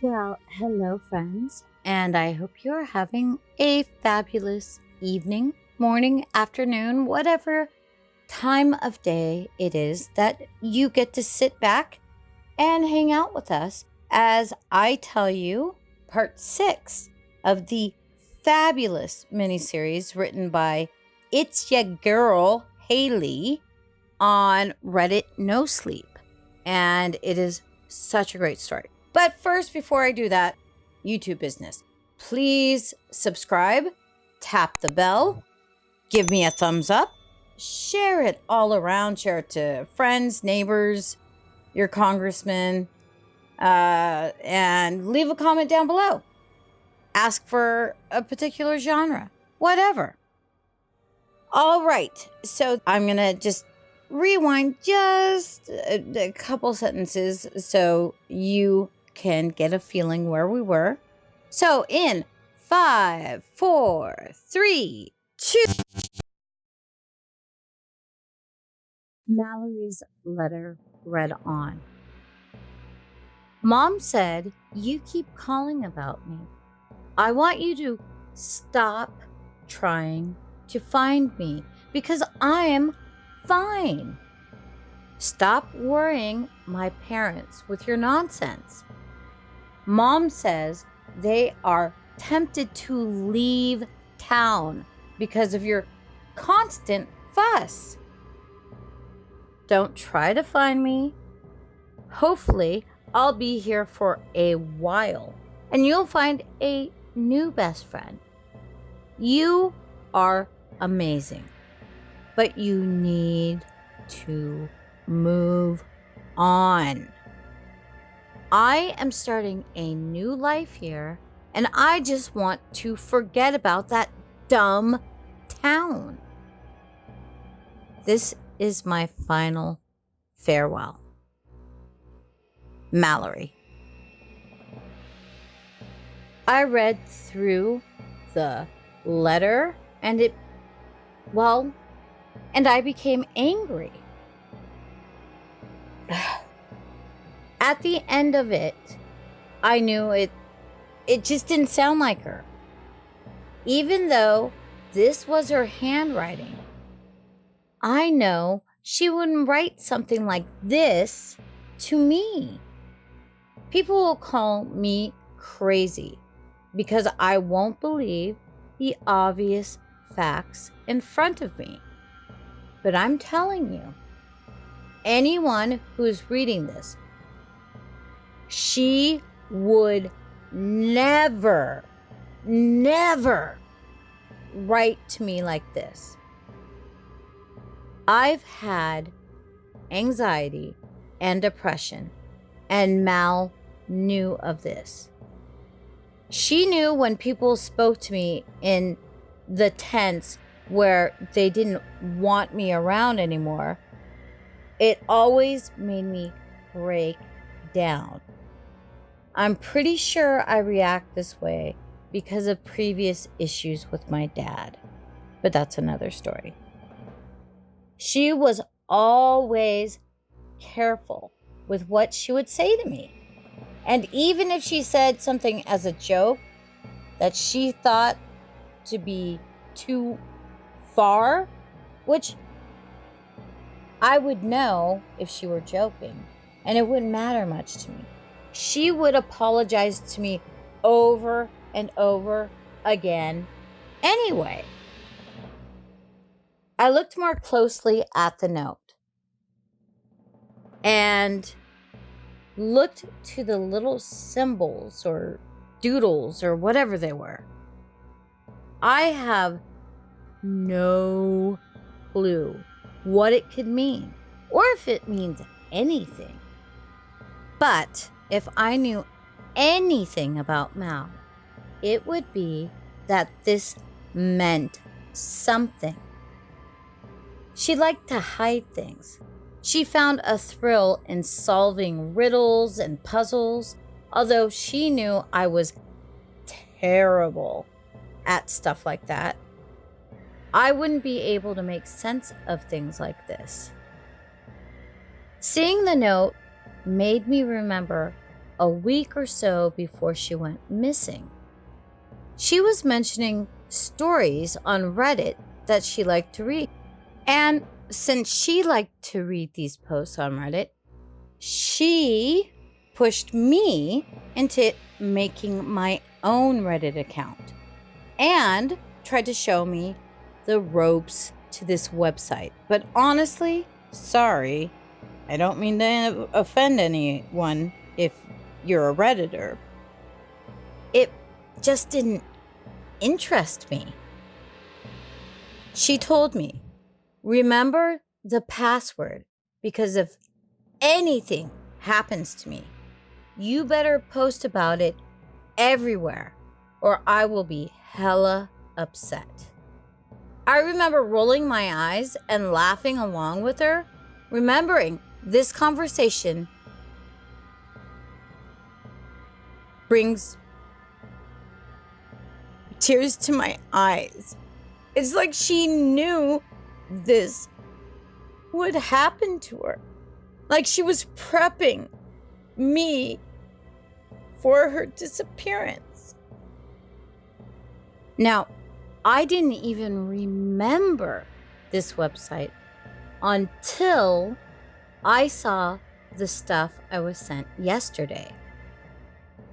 Well, hello, friends, and I hope you're having a fabulous evening, morning, afternoon, whatever time of day it is that you get to sit back and hang out with us as I tell you part 6 of the fabulous miniseries written by itsyagirlhailey on Reddit No Sleep. And it is such a great story. But first, before I do that, YouTube business. Please subscribe, tap the bell, give me a thumbs up, share it all around, share it to friends, neighbors, your congressman, and leave a comment down below. Ask for a particular genre, whatever. All right, so I'm going to just rewind just a couple sentences so you can get a feeling where we were. So in 5, 4, 3, 2. Mallory's letter read on. Mom said, "You keep calling about me. I want you to stop trying to find me because I'm fine. Stop worrying my parents with your nonsense. Mom says they are tempted to leave town because of your constant fuss. Don't try to find me. Hopefully, I'll be here for a while and you'll find a new best friend. You are amazing, but you need to move on. I am starting a new life here, and I just want to forget about that dumb town. This is my final farewell. Mallory." I read through the letter and I became angry. At the end of it, I knew it just didn't sound like her. Even though this was her handwriting, I know she wouldn't write something like this to me. People will call me crazy because I won't believe the obvious facts in front of me. But I'm telling you, anyone who is reading this, she would never write to me like this. I've had anxiety and depression, and Mal knew of this. She knew when people spoke to me in the tense where they didn't want me around anymore, it always made me break down. I'm pretty sure I react this way because of previous issues with my dad, but that's another story. She was always careful with what she would say to me. And even if she said something as a joke that she thought to be too far, which I would know if she were joking, and it wouldn't matter much to me, she would apologize to me over and over again anyway. I looked more closely at the note and looked to the little symbols or doodles or whatever they were. I have no clue what it could mean or if it means anything. But if I knew anything about Mal, it would be that this meant something. She liked to hide things. She found a thrill in solving riddles and puzzles, although she knew I was terrible at stuff like that. I wouldn't be able to make sense of things like this. Seeing the note made me remember a week or so before she went missing. She was mentioning stories on Reddit that she liked to read. And since she liked to read these posts on Reddit, she pushed me into making my own Reddit account and tried to show me the ropes to this website. But honestly, sorry, I don't mean to offend anyone if you're a Redditor. It just didn't interest me. She told me, remember the password, because if anything happens to me, you better post about it everywhere or I will be hella upset. I remember rolling my eyes and laughing along with her, remembering this conversation brings tears to my eyes. It's like she knew this would happen to her. Like she was prepping me for her disappearance. Now, I didn't even remember this website until I saw the stuff I was sent yesterday.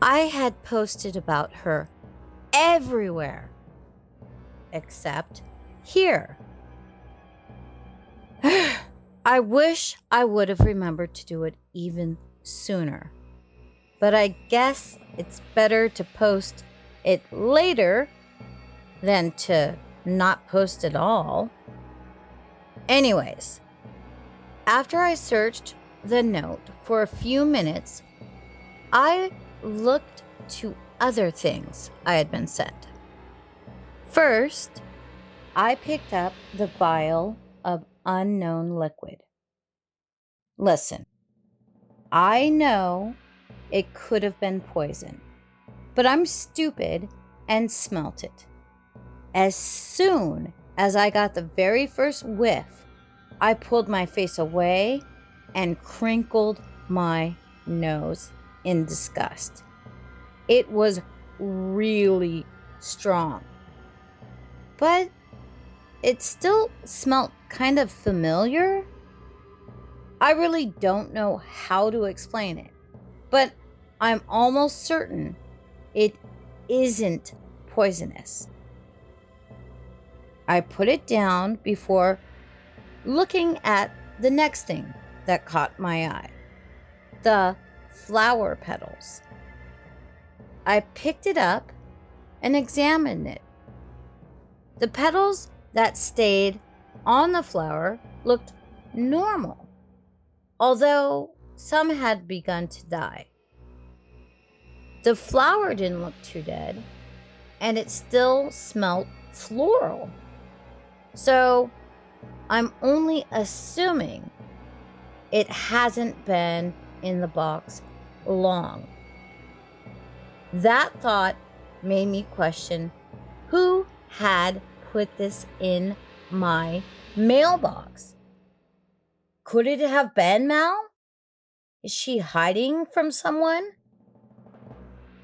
I had posted about her everywhere except here. I wish I would have remembered to do it even sooner. But I guess it's better to post it later than to not post at all. Anyways, after I searched the note for a few minutes, I looked to other things I had been sent. First, I picked up the vial of unknown liquid. Listen, I know it could have been poison, but I'm stupid and smelt it. As soon as I got the very first whiff, I pulled my face away and crinkled my nose in disgust. It was really strong, but it still smelled kind of familiar. I really don't know how to explain it, but I'm almost certain it isn't poisonous. I put it down before looking at the next thing that caught my eye, the flower petals. I picked it up and examined it. The petals that stayed on the flower looked normal, although some had begun to die. The flower didn't look too dead, and it still smelled floral. So I'm only assuming it hasn't been in the box long. That thought made me question who had put this in my mailbox. Could it have been Mal? Is she hiding from someone?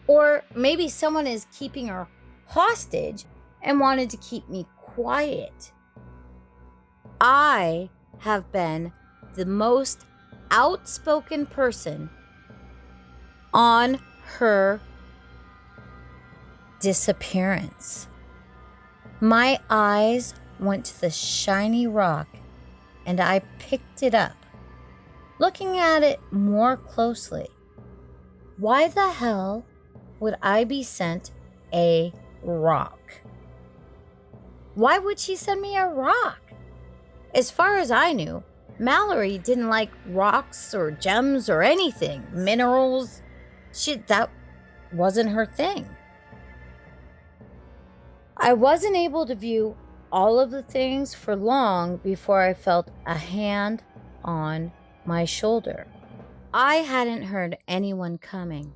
Or maybe someone is keeping her hostage and wanted to keep me quiet. I have been the most outspoken person on her disappearance. My eyes went to the shiny rock and I picked it up, looking at it more closely. Why the hell would I be sent a rock? Why would she send me a rock? As far as I knew, Mallory didn't like rocks or gems or anything, minerals. That wasn't her thing. I wasn't able to view all of the things for long before I felt a hand on my shoulder. I hadn't heard anyone coming,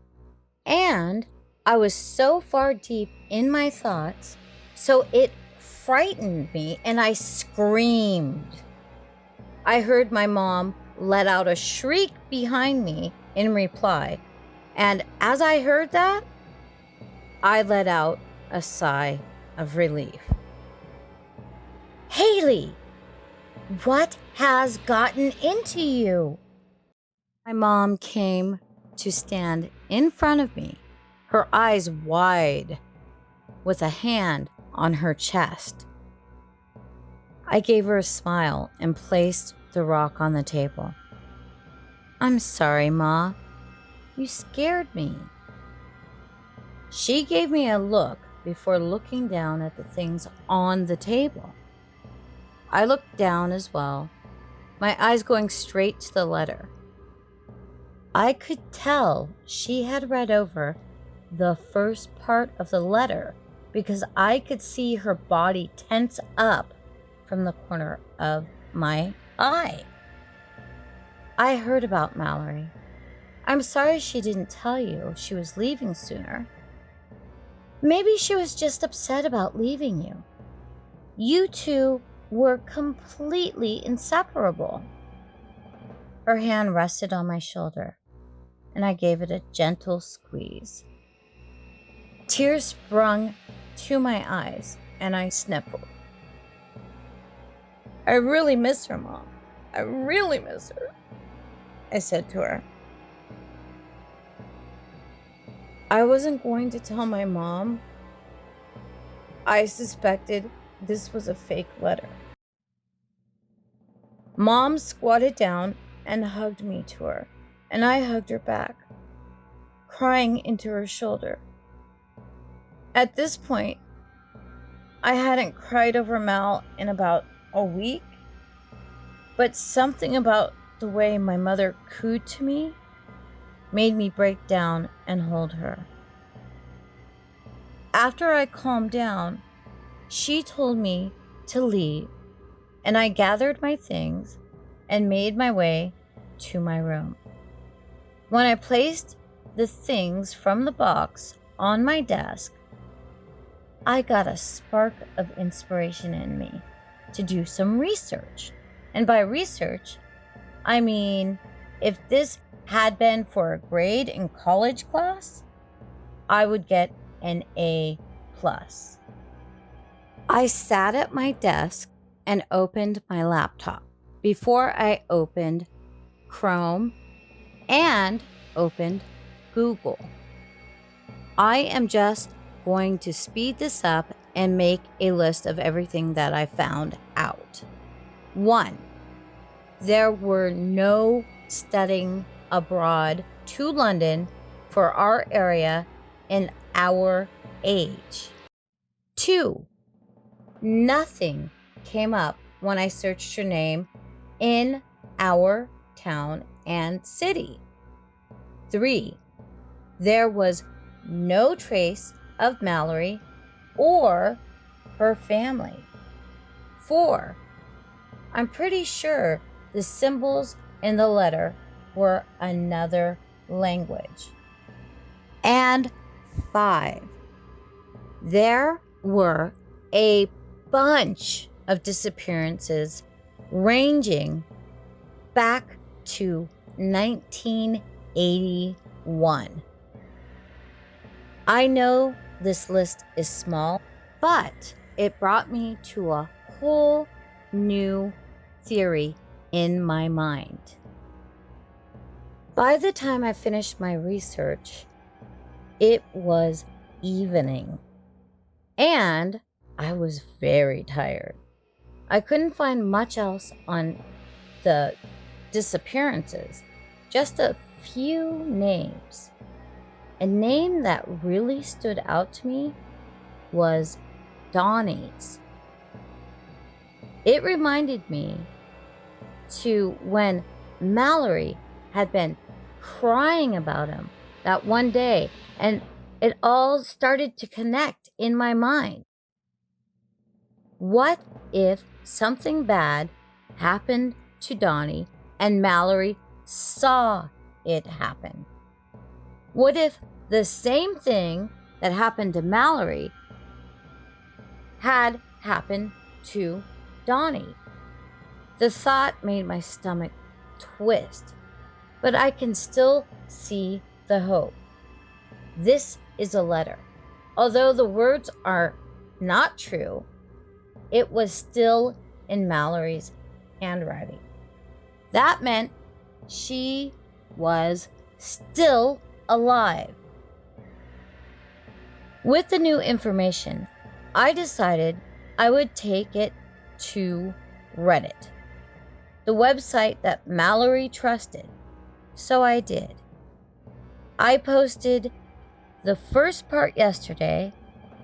and I was so far deep in my thoughts, so it frightened me and I screamed. I heard my mom let out a shriek behind me in reply, And as I heard that, I let out a sigh of relief. Hailey, what has gotten into you? My mom came to stand in front of me, her eyes wide, with a hand on her chest. I gave her a smile and placed the rock on the table. I'm sorry, Ma. You scared me. She gave me a look before looking down at the things on the table. I looked down as well, my eyes going straight to the letter. I could tell she had read over the first part of the letter because I could see her body tense up from the corner of my eye. I heard about Mallory. I'm sorry she didn't tell you she was leaving sooner. Maybe she was just upset about leaving you. You two were completely inseparable. Her hand rested on my shoulder, and I gave it a gentle squeeze. Tears sprung to my eyes, and I sniffled. I really miss her, Mom. I really miss her, I said to her. I wasn't going to tell my mom. I suspected this was a fake letter. Mom squatted down and hugged me to her, and I hugged her back, crying into her shoulder. At this point, I hadn't cried over Mal in about a week, but something about the way my mother cooed to me made me break down and hold her. After I calmed down, she told me to leave, and I gathered my things and made my way to my room. When I placed the things from the box on my desk, I got a spark of inspiration in me to do some research. And by research, I mean, if this had been for a grade in college class, I would get an A+. I sat at my desk and opened my laptop before I opened Chrome and opened Google. I am just going to speed this up and make a list of everything that I found out. 1. There were no studying abroad to London for our area in our age. 2. Nothing came up when I searched her name in our town and city. 3. There was no trace of Mallory or her family. 4. I'm pretty sure the symbols in the letter were another language. And 5. There were a bunch of disappearances ranging back to 1981. I know this list is small, but it brought me to a whole new theory in my mind. By the time I finished my research, it was evening, and I was very tired. I couldn't find much else on the disappearances, just a few names. A name that really stood out to me was Donnie's. It reminded me to when Mallory had been crying about him that one day, and it all started to connect in my mind. What if something bad happened to Donnie and Mallory saw it happen? What if the same thing that happened to Mallory had happened to Donnie? The thought made my stomach twist, but I can still see the hope. This is a letter. Although the words are not true, it was still in Mallory's handwriting. That meant she was still alive. With the new information, I decided I would take it to Reddit, the website that Mallory trusted. So I did. I posted the first part yesterday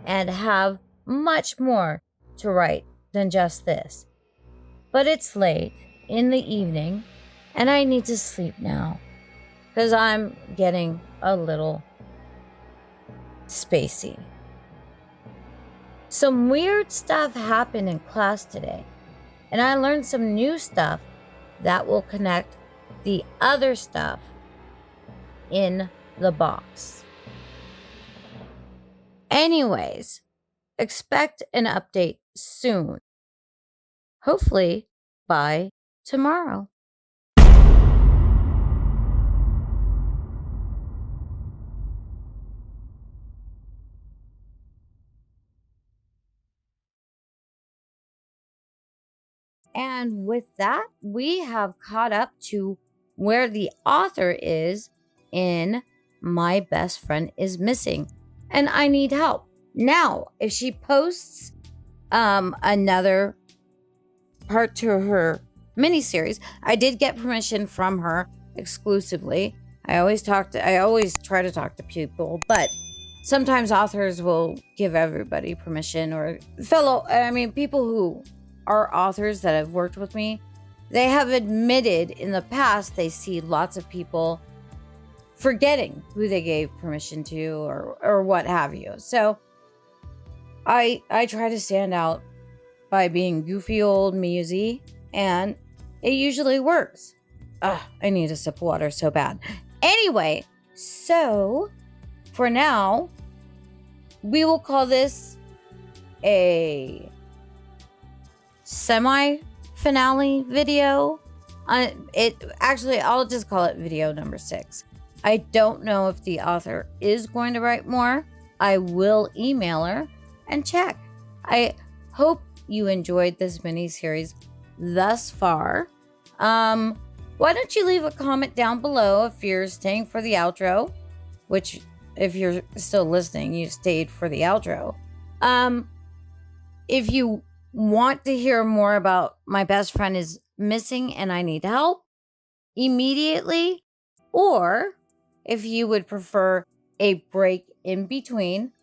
and have much more to write than just this. But it's late in the evening and I need to sleep now because I'm getting a little spacey. Some weird stuff happened in class today, and I learned some new stuff that will connect the other stuff in the box. Anyways, expect an update soon. Hopefully by tomorrow. And with that, we have caught up to where the author is in My Best Friend is Missing, and I need help. Now, if she posts another part to her miniseries, I did get permission from her exclusively. I always try to talk to people, but sometimes authors will give everybody permission, or people who are authors that have worked with me. They have admitted in the past they see lots of people forgetting who they gave permission to or what have you. So I try to stand out by being goofy old Musey, and it usually works. I need a sip of water so bad. Anyway, so for now, we will call this a semi-finale video. I'll just call it video number 6. I don't know if the author is going to write more. I will email her and check. I hope you enjoyed this mini-series thus far. Why don't you leave a comment down below if you're staying for the outro, which if you're still listening, you stayed for the outro. If you want to hear more about My Best Friend is Missing and I Need Help immediately, or if you would prefer a break in between,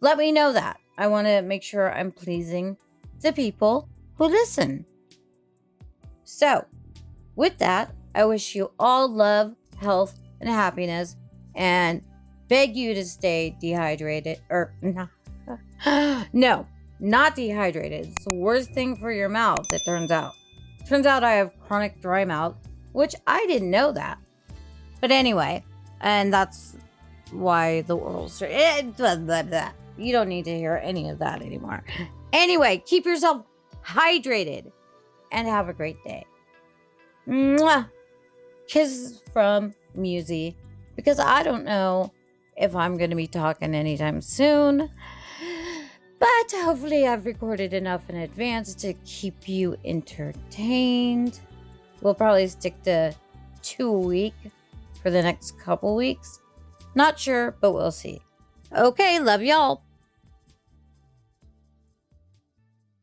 let me know that. I want to make sure I'm pleasing the people who listen. So, with that, I wish you all love, health, and happiness, and beg you to stay dehydrated, no, not dehydrated. It's the worst thing for your mouth, it turns out. Turns out I have chronic dry mouth, which I didn't know that. But anyway, and that's why the oral you don't need to hear any of that anymore. Anyway, keep yourself hydrated and have a great day. Mwah! Kisses from Musey, because I don't know if I'm going to be talking anytime soon. But hopefully I've recorded enough in advance to keep you entertained. We'll probably stick to 2 a week for the next couple weeks. Not sure, but we'll see. Okay, love y'all.